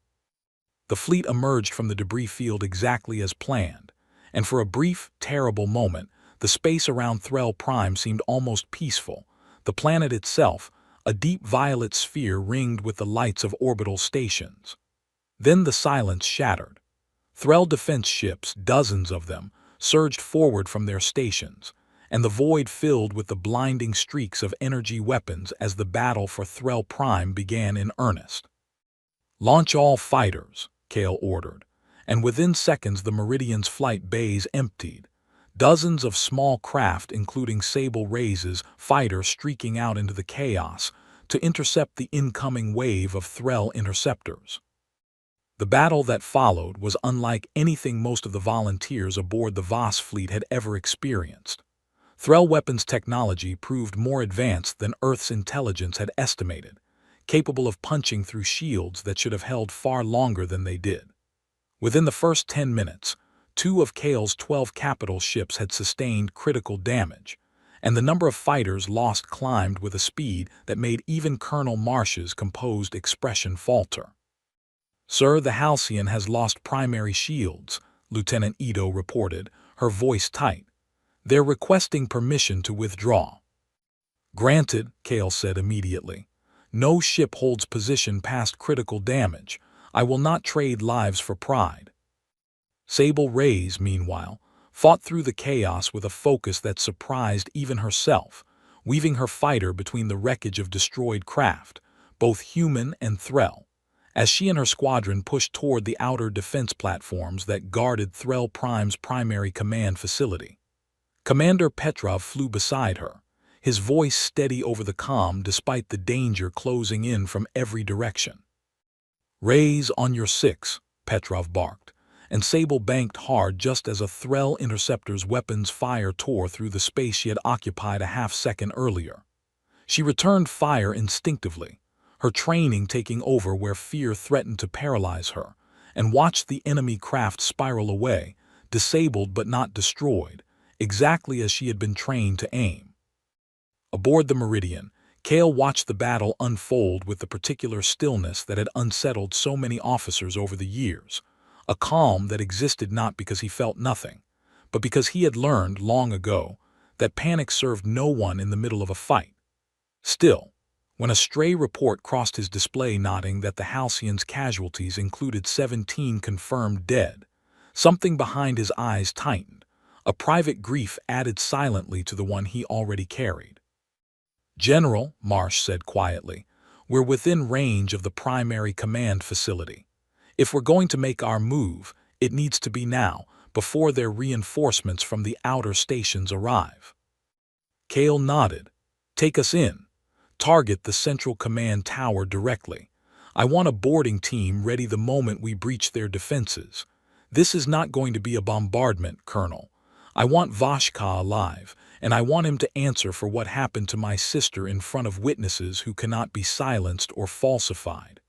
[SPEAKER 1] The fleet emerged from the debris field exactly as planned, and for a brief, terrible moment, the space around Threl Prime seemed almost peaceful. The planet itself, a deep violet sphere ringed with the lights of orbital stations. Then the silence shattered. Threl defense ships, dozens of them, surged forward from their stations, and the void filled with the blinding streaks of energy weapons as the battle for Threl Prime began in earnest. "Launch all fighters," Kale ordered, and within seconds the Meridian's flight bays emptied. Dozens of small craft, including Sable Rays' fighter, streaking out into the chaos to intercept the incoming wave of Threl interceptors. The battle that followed was unlike anything most of the volunteers aboard the Voss fleet had ever experienced. Threl weapons technology proved more advanced than Earth's intelligence had estimated, capable of punching through shields that should have held far longer than they did. Within the first 10 minutes, 2 of Kale's 12 capital ships had sustained critical damage, and the number of fighters lost climbed with a speed that made even Colonel Marsh's composed expression falter. "Sir, the Halcyon has lost primary shields," Lieutenant Ito reported, her voice tight. "They're requesting permission to withdraw." "Granted," Kale said immediately. "No ship holds position past critical damage. I will not trade lives for pride." Sable Rays, meanwhile, fought through the chaos with a focus that surprised even herself, weaving her fighter between the wreckage of destroyed craft, both human and Threl, as she and her squadron pushed toward the outer defense platforms that guarded Threl Prime's primary command facility. Commander Petrov flew beside her, his voice steady over the comm despite the danger closing in from every direction. "Rays on your 6, Petrov barked, and Sable banked hard just as a Threl interceptor's weapons fire tore through the space she had occupied a half-second earlier. She returned fire instinctively, her training taking over where fear threatened to paralyze her, and watched the enemy craft spiral away, disabled but not destroyed, exactly as she had been trained to aim. Aboard the Meridian, Kale watched the battle unfold with the particular stillness that had unsettled so many officers over the years, a calm that existed not because he felt nothing, but because he had learned long ago that panic served no one in the middle of a fight. Still, when a stray report crossed his display noting that the Halcyon's casualties included 17 confirmed dead, something behind his eyes tightened, a private grief added silently to the one he already carried. "General," Marsh said quietly, "we're within range of the primary command facility. If we're going to make our move, it needs to be now, before their reinforcements from the outer stations arrive." Kale nodded. "Take us in. Target the central command tower directly. I want a boarding team ready the moment we breach their defenses. This is not going to be a bombardment, Colonel. I want Vashka alive, and I want him to answer for what happened to my sister in front of witnesses who cannot be silenced or falsified."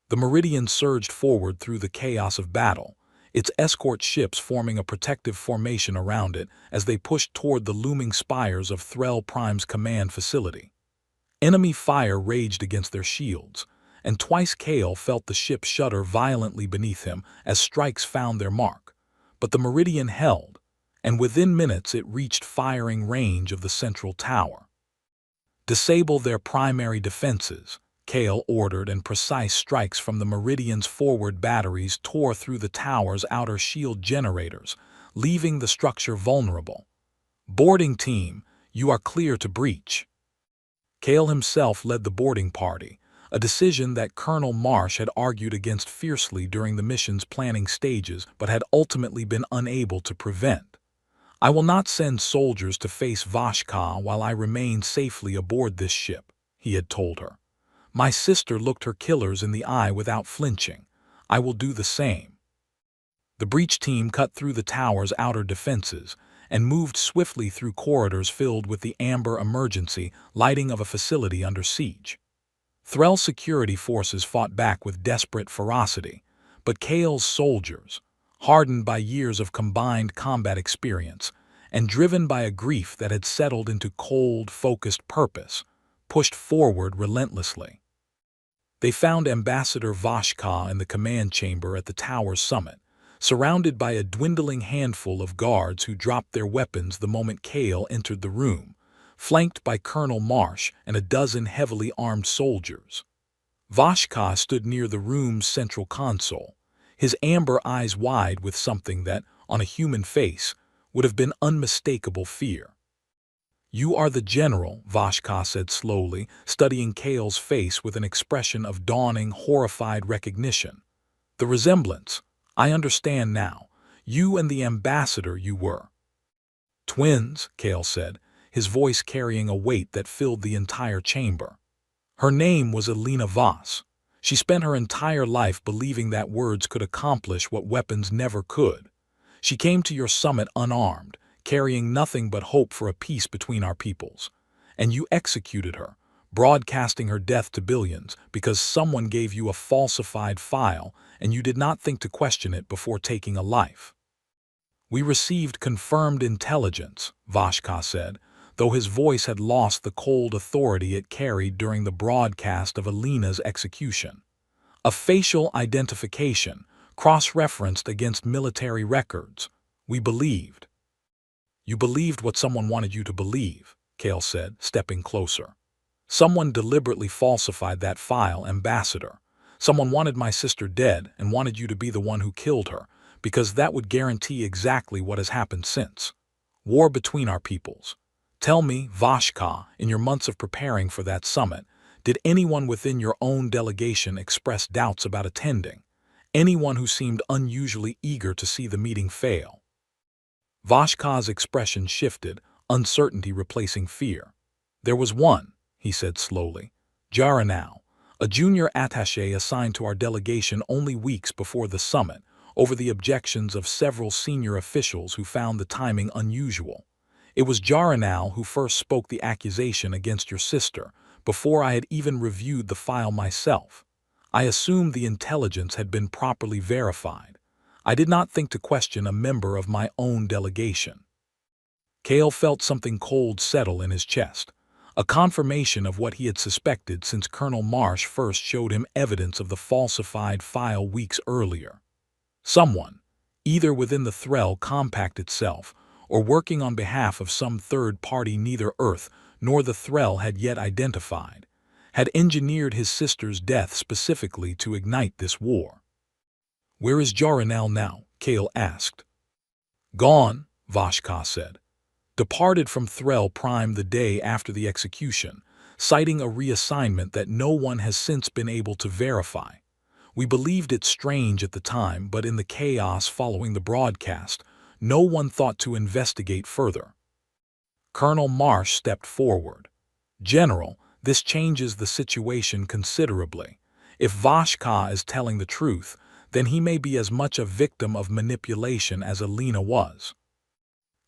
[SPEAKER 1] The Meridian surged forward through the chaos of battle, its escort ships forming a protective formation around it as they pushed toward the looming spires of Threl Prime's command facility. Enemy fire raged against their shields, and twice Kale felt the ship shudder violently beneath him as strikes found their mark. But the Meridian held, and within minutes it reached firing range of the central tower. "Disable their primary defenses," Kale ordered, and precise strikes from the Meridian's forward batteries tore through the tower's outer shield generators, leaving the structure vulnerable. "Boarding team, you are clear to breach." Kale himself led the boarding party, a decision that Colonel Marsh had argued against fiercely during the mission's planning stages but had ultimately been unable to prevent. "I will not send soldiers to face Vashka while I remain safely aboard this ship," he had told her. My sister looked her killers in the eye without flinching. I will do the same. The breach team cut through the tower's outer defenses and moved swiftly through corridors filled with the amber emergency lighting of a facility under siege. Threll security forces fought back with desperate ferocity, but Kale's soldiers, hardened by years of combined combat experience and driven by a grief that had settled into cold, focused purpose, pushed forward relentlessly. They found Ambassador Vashka in the command chamber at the tower's summit, surrounded by a dwindling handful of guards who dropped their weapons the moment Kale entered the room, flanked by Colonel Marsh and a dozen heavily armed soldiers. Vashka stood near the room's central console, his amber eyes wide with something that, on a human face, would have been unmistakable fear. "You are the general," Vashka said slowly, studying Kale's face with an expression of dawning, horrified recognition. "The resemblance. I understand now. You and the ambassador you were." "Twins," Kale said, his voice carrying a weight that filled the entire chamber. Her name was Elena Voss. She spent her entire life believing that words could accomplish what weapons never could. She came to your summit unarmed, carrying nothing but hope for a peace between our peoples. And you executed her, broadcasting her death to billions because someone gave you a falsified file and you did not think to question it before taking a life. "We received confirmed intelligence," Vashka said, though his voice had lost the cold authority it carried during the broadcast of Elena's execution. "A facial identification, cross-referenced against military records. We believed." "You believed what someone wanted you to believe," Kale said, stepping closer. "Someone deliberately falsified that file, Ambassador. Someone wanted my sister dead and wanted you to be the one who killed her, because that would guarantee exactly what has happened since. War between our peoples. Tell me, Vashka, in your months of preparing for that summit, did anyone within your own delegation express doubts about attending? Anyone who seemed unusually eager to see the meeting fail?" Vashka's expression shifted, uncertainty replacing fear. "There was one," he said slowly. "Jaranau, a junior attaché assigned to our delegation only weeks before the summit, over the objections of several senior officials who found the timing unusual. It was Jaranau who first spoke the accusation against your sister, before I had even reviewed the file myself. I assumed the intelligence had been properly verified. I did not think to question a member of my own delegation." Kale felt something cold settle in his chest, a confirmation of what he had suspected since Colonel Marsh first showed him evidence of the falsified file weeks earlier. Someone, either within the Threll compact itself, or working on behalf of some third party neither Earth nor the Threll had yet identified, had engineered his sister's death specifically to ignite this war. "Where is Jaranel now?" Kale asked. "Gone," Vashka said. "Departed from Threll Prime the day after the execution, citing a reassignment that no one has since been able to verify. We believed it strange at the time, but in the chaos following the broadcast, no one thought to investigate further." Colonel Marsh stepped forward. "General, this changes the situation considerably. If Vashka is telling the truth, then he may be as much a victim of manipulation as Elena was."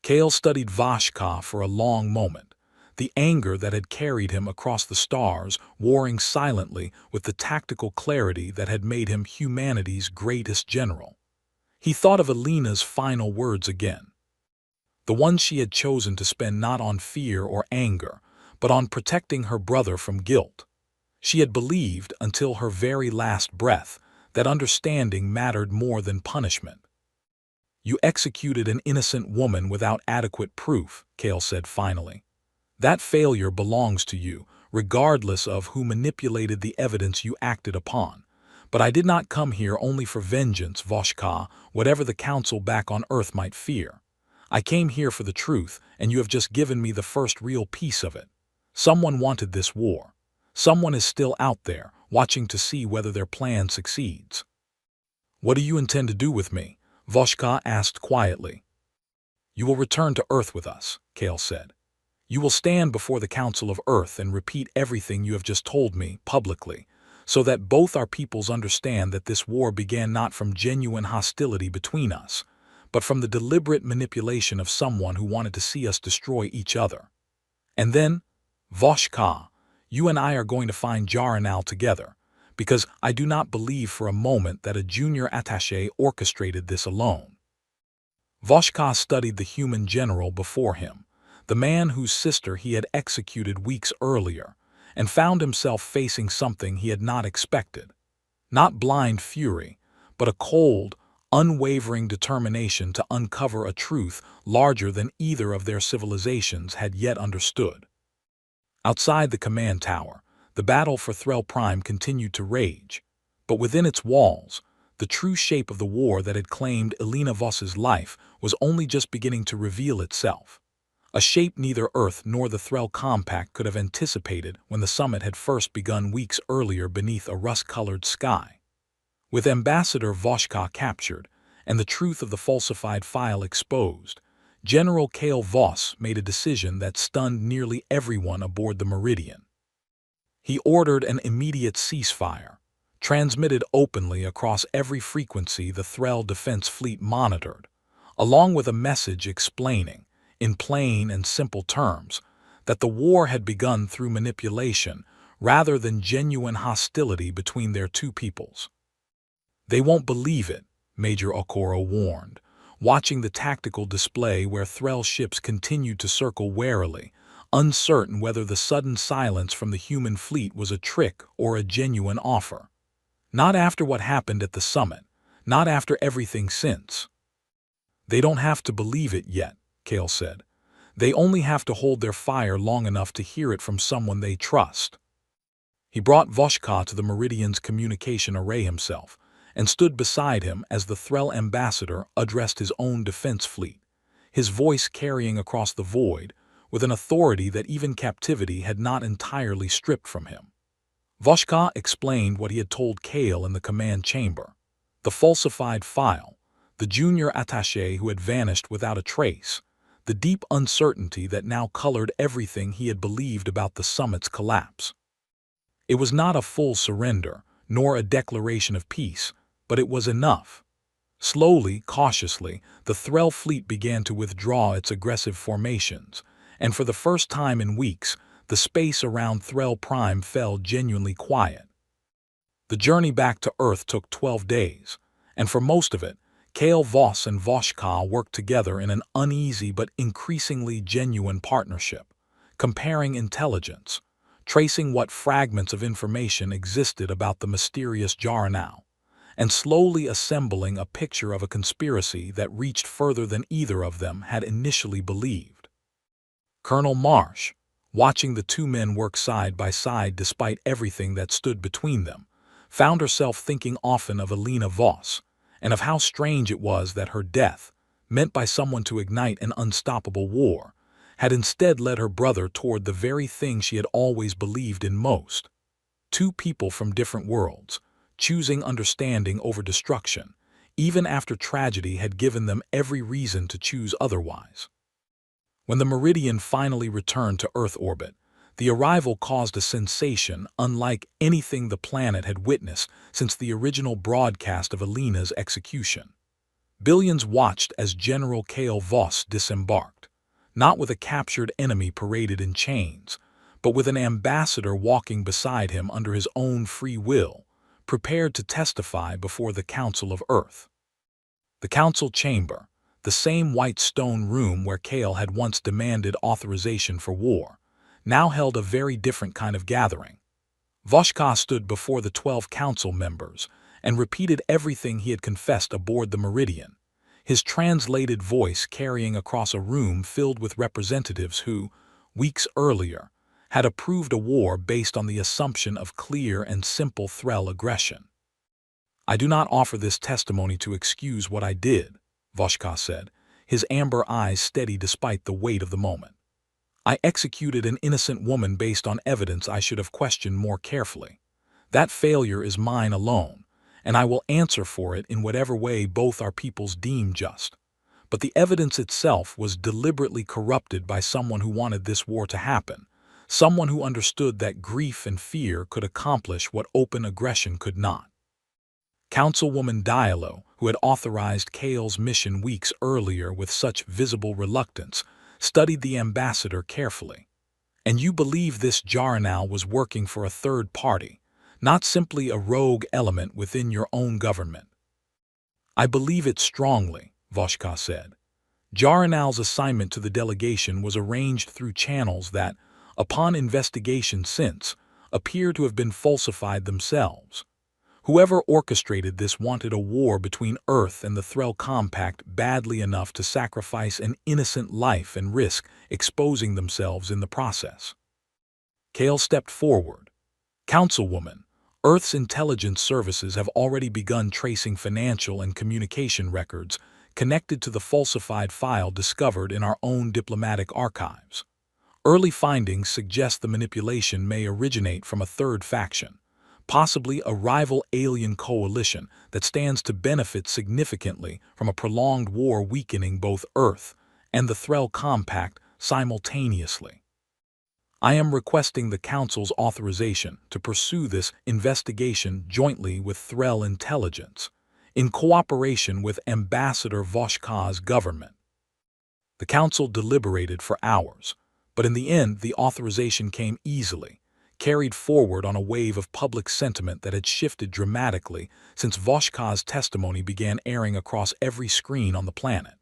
[SPEAKER 1] Kale studied Vashka for a long moment, the anger that had carried him across the stars warring silently with the tactical clarity that had made him humanity's greatest general. He thought of Elena's final words again, the ones she had chosen to spend not on fear or anger, but on protecting her brother from guilt. She had believed, until her very last breath, that understanding mattered more than punishment. "You executed an innocent woman without adequate proof," Kale said finally. "That failure belongs to you, regardless of who manipulated the evidence you acted upon. But I did not come here only for vengeance, Vashka, whatever the council back on Earth might fear. I came here for the truth, and you have just given me the first real piece of it. Someone wanted this war. Someone is still out there, watching to see whether their plan succeeds." "What do you intend to do with me?" Vashka asked quietly. "You will return to Earth with us," Kale said. You will stand before the Council of Earth and repeat everything you have just told me publicly, so that both our peoples understand that this war began not from genuine hostility between us, but from the deliberate manipulation of someone who wanted to see us destroy each other. And then, Voshka, you and I are going to find Jaranal together, because I do not believe for a moment that a junior attaché orchestrated this alone. Voshka studied the human general before him, the man whose sister he had executed weeks earlier, and found himself facing something he had not expected. Not blind fury, but a cold, unwavering determination to uncover a truth larger than either of their civilizations had yet understood. Outside the command tower, the battle for Threl Prime continued to rage, but within its walls, the true shape of the war that had claimed Elena Voss's life was only just beginning to reveal itself. A shape neither Earth nor the Threl Compact could have anticipated when the summit had first begun weeks earlier beneath a rust-colored sky. With Ambassador Voshka captured and the truth of the falsified file exposed, General Kale Voss made a decision that stunned nearly everyone aboard the Meridian. He ordered an immediate ceasefire, transmitted openly across every frequency the Threl Defense Fleet monitored, along with a message explaining, in plain and simple terms, that the war had begun through manipulation rather than genuine hostility between their two peoples. They won't believe it, Major Okoro warned, watching the tactical display where Threl ships continued to circle warily, uncertain whether the sudden silence from the human fleet was a trick or a genuine offer. Not after what happened at the summit, not after everything since. They don't have to believe it yet, Kale said. They only have to hold their fire long enough to hear it from someone they trust. He brought Voshka to the Meridian's communication array himself, and stood beside him as the Threl ambassador addressed his own defense fleet, his voice carrying across the void with an authority that even captivity had not entirely stripped from him. Voshka explained what he had told Kale in the command chamber, the falsified file, the junior attaché who had vanished without a trace, the deep uncertainty that now colored everything he had believed about the summit's collapse. It was not a full surrender, nor a declaration of peace, but it was enough. Slowly, cautiously, the Threl fleet began to withdraw its aggressive formations, and for the first time in weeks, the space around Threl Prime fell genuinely quiet. The journey back to Earth took 12 days, and for most of it, Kale Voss and Voshka worked together in an uneasy but increasingly genuine partnership, comparing intelligence, tracing what fragments of information existed about the mysterious Jaranal, and slowly assembling a picture of a conspiracy that reached further than either of them had initially believed. Colonel Marsh, watching the two men work side by side despite everything that stood between them, found herself thinking often of Elena Voss, and of how strange it was that her death, meant by someone to ignite an unstoppable war, had instead led her brother toward the very thing she had always believed in most. Two people from different worlds, choosing understanding over destruction, even after tragedy had given them every reason to choose otherwise. When the Meridian finally returned to Earth orbit, the arrival caused a sensation unlike anything the planet had witnessed since the original broadcast of Elena's execution. Billions watched as General Kale Voss disembarked, not with a captured enemy paraded in chains, but with an ambassador walking beside him under his own free will, prepared to testify before the Council of Earth. The council chamber, the same white stone room where Kale had once demanded authorization for war, now held a very different kind of gathering. Voshka stood before the 12 council members and repeated everything he had confessed aboard the Meridian, his translated voice carrying across a room filled with representatives who, weeks earlier, had approved a war based on the assumption of clear and simple Threl aggression. "I do not offer this testimony to excuse what I did," Voshka said, his amber eyes steady despite the weight of the moment. "I executed an innocent woman based on evidence I should have questioned more carefully. That failure is mine alone, and I will answer for it in whatever way both our peoples deem just. but the evidence itself was deliberately corrupted by someone who wanted this war to happen, someone who understood that grief and fear could accomplish what open aggression could not. Councilwoman Diallo, who had authorized Kale's mission weeks earlier with such visible reluctance, studied the ambassador carefully. "And you believe this Jaranal was working for a third party, not simply a rogue element within your own government?" "I believe it strongly," Voshka said. "Jaranal's assignment to the delegation was arranged through channels that, upon investigation since, appear to have been falsified themselves. Whoever orchestrated this wanted a war between Earth and the Threll Compact badly enough to sacrifice an innocent life and risk exposing themselves in the process." Kale stepped forward. "Councilwoman, Earth's intelligence services have already begun tracing financial and communication records connected to the falsified file discovered in our own diplomatic archives. Early findings suggest the manipulation may originate from a third faction, possibly a rival alien coalition that stands to benefit significantly from a prolonged war weakening both Earth and the Threll Compact simultaneously. I am requesting the Council's authorization to pursue this investigation jointly with Threll Intelligence, in cooperation with Ambassador Voshka's government." The Council deliberated for hours, but in the end the authorization came easily, carried forward on a wave of public sentiment that had shifted dramatically since Voshka's testimony began airing across every screen on the planet.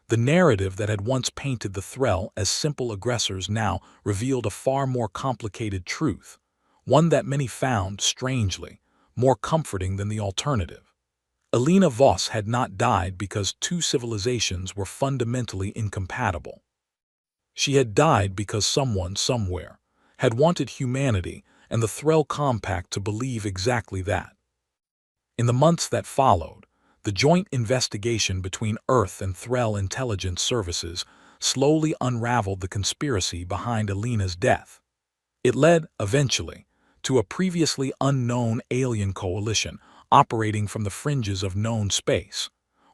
[SPEAKER 1] The narrative that had once painted the Threll as simple aggressors now revealed a far more complicated truth, one that many found, strangely, more comforting than the alternative. Alina Voss had not died because two civilizations were fundamentally incompatible. She had died because someone, somewhere, had wanted humanity and the Threll Compact to believe exactly that. In the months that followed, the joint investigation between Earth and Threll Intelligence Services slowly unraveled the conspiracy behind Alina's death. It led, eventually, to a previously unknown alien coalition operating from the fringes of known space,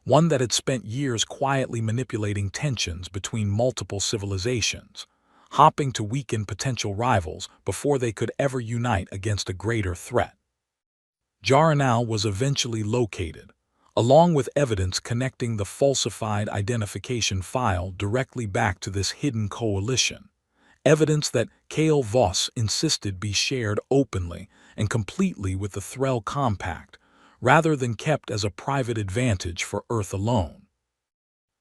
[SPEAKER 1] one that had spent years quietly manipulating tensions between multiple civilizations, hoping to weaken potential rivals before they could ever unite against a greater threat. Jaranal was eventually located, along with evidence connecting the falsified identification file directly back to this hidden coalition, evidence that Kale Voss insisted be shared openly and completely with the Threll Compact, rather than kept as a private advantage for Earth alone.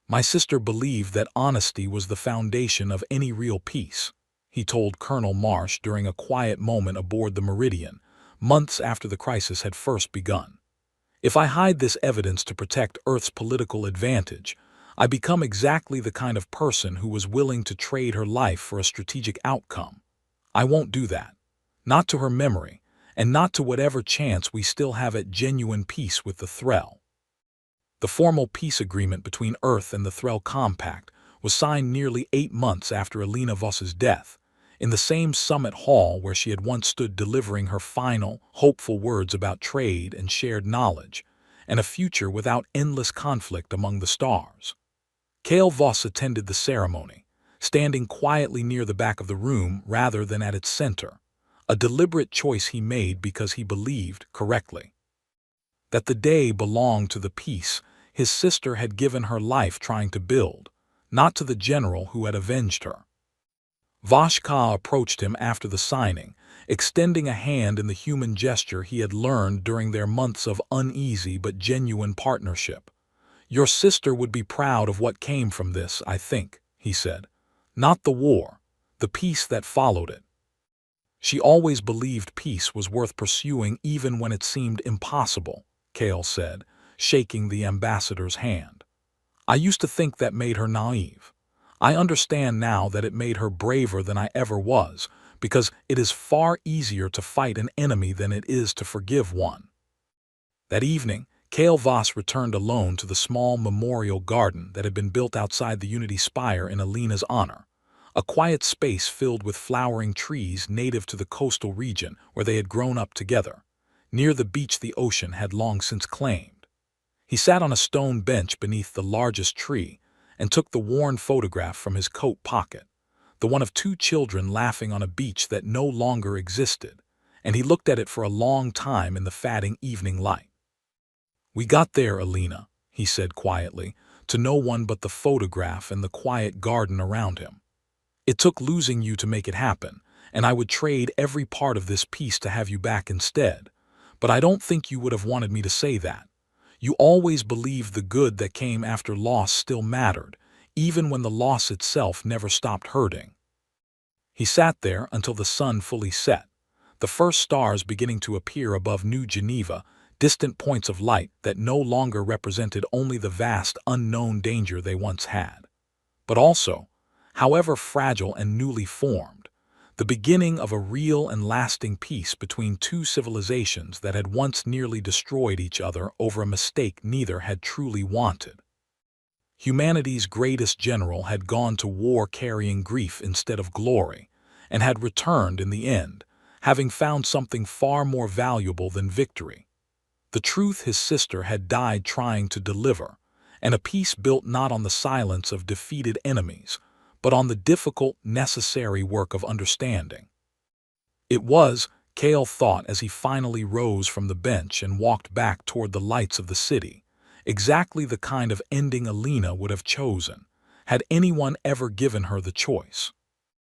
[SPEAKER 1] "My sister believed that honesty was the foundation of any real peace," he told Colonel Marsh during a quiet moment aboard the Meridian, months after the crisis had first begun. "If I hide this evidence to protect Earth's political advantage, I become exactly the kind of person who was willing to trade her life for a strategic outcome. I won't do that. Not to her memory, and not to whatever chance we still have at genuine peace with the Threll." The formal peace agreement between Earth and the Threll Compact was signed nearly 8 months after Alina Voss's death, in the same summit hall where she had once stood delivering her final, hopeful words about trade and shared knowledge, and a future without endless conflict among the stars. Kale Voss attended the ceremony, standing quietly near the back of the room rather than at its center, a deliberate choice he made because he believed, correctly, that the day belonged to the peace his sister had given her life trying to build, not to the general who had avenged her. Voshka approached him after the signing, extending a hand in the human gesture he had learned during their months of uneasy but genuine partnership. "Your sister would be proud of what came from this, I think," he said. "Not the war, the peace that followed it. She always believed peace was worth pursuing even when it seemed impossible," Kale said, shaking the ambassador's hand. "I used to think that made her naive. I understand now that it made her braver than I ever was, because it is far easier to fight an enemy than it is to forgive one." That evening, Kale Voss returned alone to the small memorial garden that had been built outside the Unity Spire in Alina's honor, a quiet space filled with flowering trees native to the coastal region where they had grown up together, near the beach the ocean had long since claimed. He sat on a stone bench beneath the largest tree, and took the worn photograph from his coat pocket, the one of two children laughing on a beach that no longer existed, and he looked at it for a long time in the fading evening light. "We got there, Alina," he said quietly, to no one but the photograph and the quiet garden around him. "It took losing you to make it happen, and I would trade every part of this piece to have you back instead. But I don't think you would have wanted me to say that. You always believed the good that came after loss still mattered, even when the loss itself never stopped hurting." He sat there until the sun fully set, the first stars beginning to appear above New Geneva, distant points of light that no longer represented only the vast unknown danger they once had, but also, however fragile and newly formed, the beginning of a real and lasting peace between two civilizations that had once nearly destroyed each other over a mistake neither had truly wanted. Humanity's greatest general had gone to war carrying grief instead of glory, and had returned in the end, having found something far more valuable than victory. The truth his sister had died trying to deliver, and a peace built not on the silence of defeated enemies, but on the difficult, necessary work of understanding. It was, Cale thought as he finally rose from the bench and walked back toward the lights of the city, exactly the kind of ending Alina would have chosen, had anyone ever given her the choice.